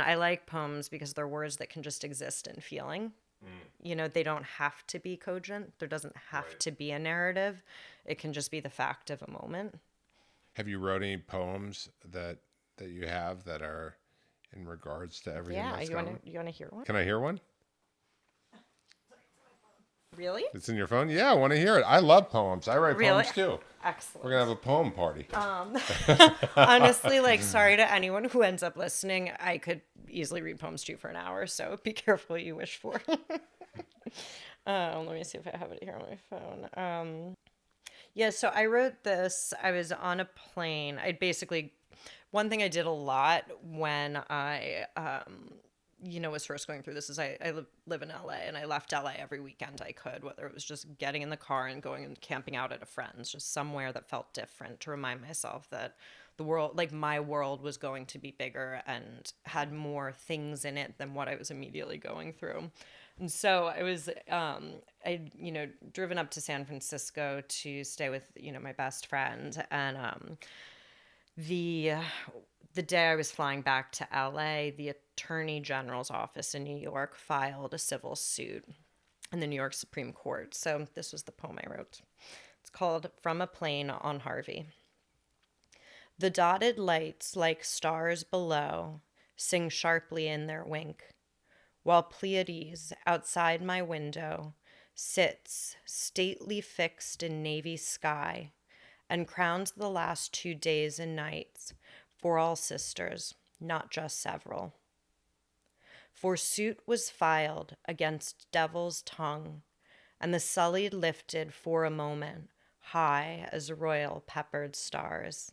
I like poems because they're words that can just exist in feeling. You know, they don't have to be cogent. There doesn't have Right. to be a narrative. It can just be the fact of a moment. Have you wrote any poems that you have that are in regards to everything Yeah, that's gone on? you want to hear one? Can I hear one? Really? It's in your phone? Yeah, I want to hear it. I love poems. I write Really? poems too. We're gonna Excellent. have a poem party. Honestly, like, sorry to anyone who ends up listening. I could easily read poems to you for an hour, so be careful what you wish for. Let me see if I have it here on my phone. Yeah, so I wrote this. I was on a plane. I basically, one thing I did a lot when I, was first going through this is I live in LA and I left LA every weekend I could, whether it was just getting in the car and going and camping out at a friend's, just somewhere that felt different to remind myself that the world, like my world, was going to be bigger and had more things in it than what I was immediately going through. And so I was, driven up to San Francisco to stay with, my best friend. And the the day I was flying back to LA, the Attorney General's office in New York filed a civil suit in the New York Supreme Court. So this was the poem I wrote. It's called From a Plane on Harvey. The dotted lights, like stars below, sing sharply in their wink, while Pleiades outside my window sits, stately fixed in navy sky, and crowns the last 2 days and nights for all sisters, not just several. For suit was filed against devil's tongue, and the sullied lifted for a moment, high as royal peppered stars.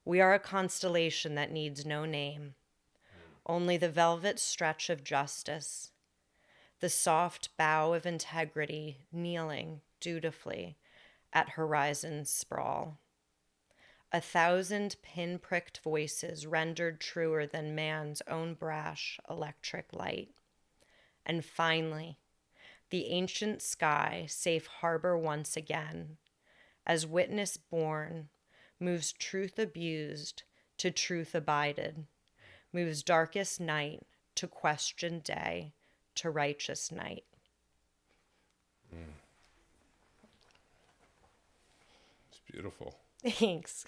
We are a constellation that needs no name, only the velvet stretch of justice, the soft bow of integrity kneeling dutifully at horizon's sprawl. 1,000 pin-pricked voices rendered truer than man's own brash electric light. And finally, the ancient sky, safe harbor once again, as witness born, moves truth abused to truth abided, moves darkest night to question day, to righteous night. It's beautiful. Thanks.